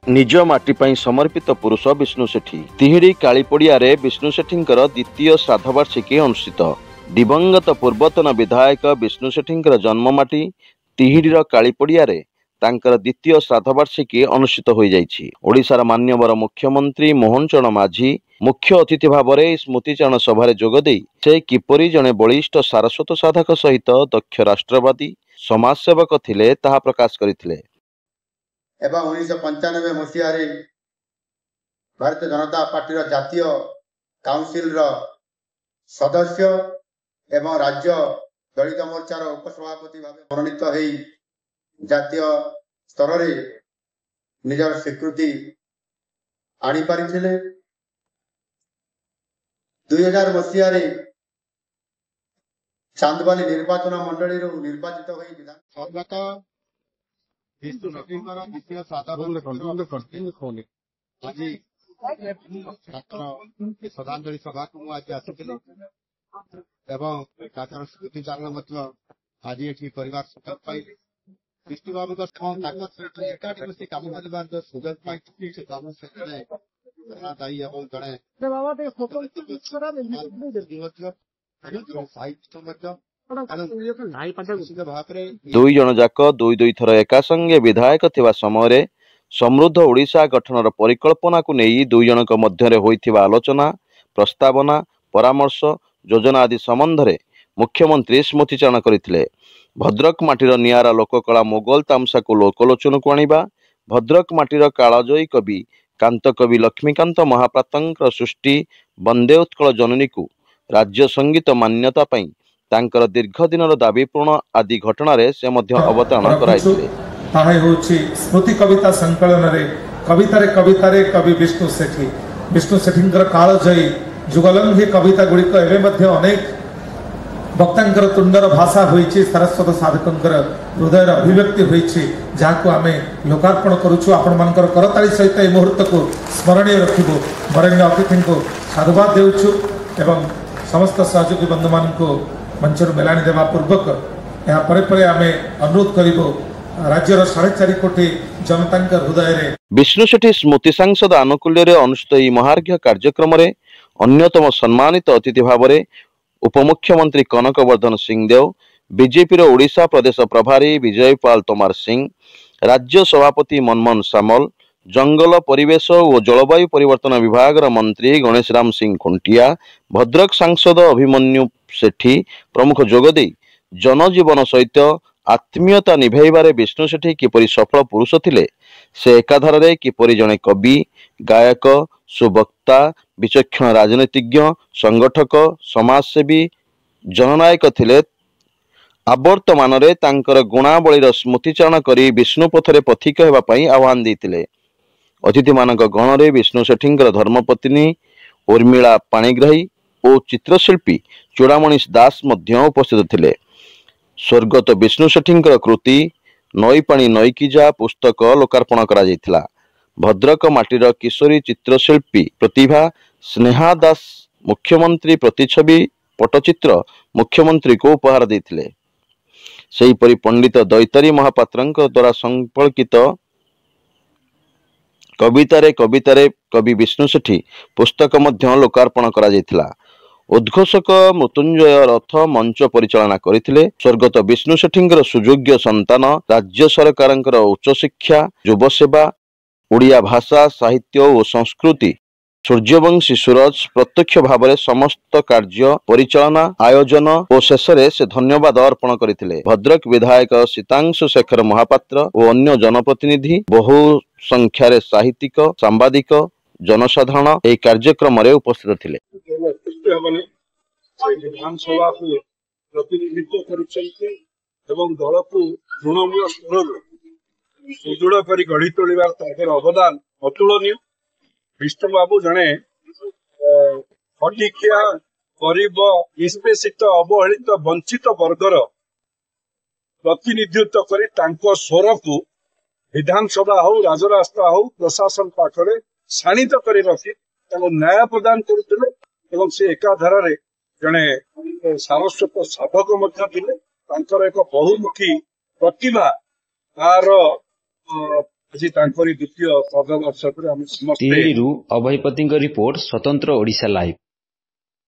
निज माटी पई समर्पित पुरुष विष्णु सेठी तिहिडी कालीपड़िया विष्णु सेठींकर द्वितीय श्राद्धवार्षिकी अनुष्ठित। दिवंगत पूर्वतन विधायक विष्णु सेठींकर जन्ममाटी तिहिडीर कालीपड़िया तांकर द्वितीय श्राद्धवार्षिकी अनुष्ठित हो जाइछि। ओडिशार मान्यवर मुख्यमंत्री मोहन चरण माझी मुख्य अतिथि भाव में स्मृतिचारण सभारे जोगदे से किपरि जड़े बलिष्ठ सारस्वत साधक सहित दक्ष राष्ट्रवादी समाजसेवक थिले ताहा प्रकाश करथिले। एवं 1995 मसीह भारतीय जनता पार्टी जातीय काउंसिल सदस्य एवं राज्य दलित मोर्चार उपसभापति भाव मनोनीत हो जातीय स्तर रे निजर स्वीकृति आनी पारिथिले। 2000 मसीह चांदबाली निर्वाचन मंडली निर्वाचित हो विधान विष्णु सेठींकर द्वितीय श्रद्धांजलि सभा को आज आसी स्मृतिचारण आज ये परिवार सुखद पाई विष्णु बाबू एकाठी बस कम कर सुगत पाई दायी साहित्य दुई जन जाक दुई दुई थर एका संगे विधायक थिबा समय समृद्ध ओडिशा गठनर परिकल्पना को नहीं दुई जनक मध्य होइथिबा आलोचना प्रस्तावना परामर्श योजना आदि संबंध में मुख्यमंत्री स्मृतिचारण करथिले। भद्रक माटीर नियारा लोककला मोगल तामसा को लोकलोचन को आनिबा भद्रक माटीर कालजयी कवि कांत कवि लक्ष्मीकांत महापात्रंकर सृष्टि वंदे उत्कल जननी को राज्य संगीत मान्यता पाई तांकर दीर्घ दिनर दाबी पूर्ण आदि घटना से अवतरण कराइथिले। स्मृति कविता संकलन कवितारे कवि विष्णु सेठींकर कालजयी जुगलंघी कविता गुड़िक अनेक वक्तांकर तुंडर भाषा होइछि सारस्वत साधकंकर हृदय अभिव्यक्ति होइछि जाको आमे लोकार्पण करूछु। आपण मानकर करताली सहित ए मुहूर्त को स्मरणीय रखिबो वरेण्य अतिथि को साधुवाद देउछु एवं समस्त सहयोगी बंधु मान को मंचर मेलानी देवा पूर्वक या परे आमे अनुरोध करिबो राज्यर 4.5 कोटी जनता हृदय रे विष्णु सेठी स्मृति सांसद आनुकूल्य अनुष्ठित महार्घ्य कार्यक्रम रे अन्यतम सम्मानित अतिथि भाव में उपमुख्यमंत्री कनकवर्धन सिंहदेव बीजेपी ओडिशा प्रदेश प्रभारी विजयपाल तोमार सिंह राज्य सभापति मनमोहन सामल जंगल परिवेश और जलवायु परिवर्तन विभाग मंत्री गणेश राम सिंह खुंटिया भद्रक सांसद अभिमन्यु सेठी प्रमुख जोगदे जनजीवन सहित आत्मीयता निभाइबारे विष्णु सेठी किपरि सफल पुरुष थिले से एकाधार रे किपरि जने कवि गायक सुवक्ता विचक्षण राजनीतिज्ञ संगठक समाजसेवी जननायक थिले आवर्तमान रे तांकर गुणावलीर स्मृतिचारण करी विष्णु पथरे पथिक हेबा पई आह्वान देथिले। अतिथि मानक गण रे विष्णु सेठींकर धर्मपत्नी उर्मिला पाणिग्राही और चित्रशिल्पी चूड़ामणि दास मध्य उपस्थित थिले। स्वर्गत विष्णु सेठींकर कृति नई पानी नईकी जा पुस्तक लोकार्पण करा जायथिला। भद्रक माटीर किशोरी चित्रशिल्पी प्रतिभा स्नेहा दास मुख्यमंत्री प्रतिछवि पटचित्र मुख्यमंत्री को उपहार देथिले। सेहीपरि पंडित दैतारी महापात्रंक द्वारा संपर्कित कवितारे कवि विष्णु सेठी पुस्तक मध्य लोकार्पण करा जायथिला। उद्घोषक मृत्युंजय रथ मंच परिचालना करथिले। स्वर्गत विष्णु सेठींकर सुयोग्य संतान राज्य सरकारंकर उच्च शिक्षा युव सेवा ओडिया भाषा साहित्य और संस्कृति सूर्यवंशी सूरज प्रत्यक्ष भाव में समस्त कार्य परिचालना आयोजन और शेष से धन्यवाद अर्पण करथिले। भद्रक विधायक सीतांशु शेखर महापात्र और अन्य जनप्रतिनिधि बहु संख्यार साहित्यिक सांबादिक जनसाधारण यह कार्यक्रम में उपस्थित थिले। विधानसभा को प्रतिनिधित्व करुछन्ते दल को तृणमूल स्तर सुदृढ़ कर गढ़ी तोड़ार अवदान अतुलनीय। विष्णु बाबू जड़े खटिखिया गरीब निष्पेषित अवहेलित वंचित वर्गर प्रतिनिधित्व कर स्वर को विधानसभा हो राजरास्ता हो प्रशासन पाखरे शाणित कर रखी न्याय प्रदान करुले से एकाधार जड़े सारस्वत साधक एक बहुमुखी प्रतिभा तार ଆଜି ତାଙ୍କରି ଦ୍ୱିତୀୟ ପଦବର୍ଷକରେ ଆମେ ସମସ୍ତେ ତିହିଡ଼ିରୁ ଅଭୟପତିଙ୍କ ରିପୋର୍ଟ, ସ୍ୱତନ୍ତ୍ର ଓଡ଼ିଶା ଲାଇଭ୍।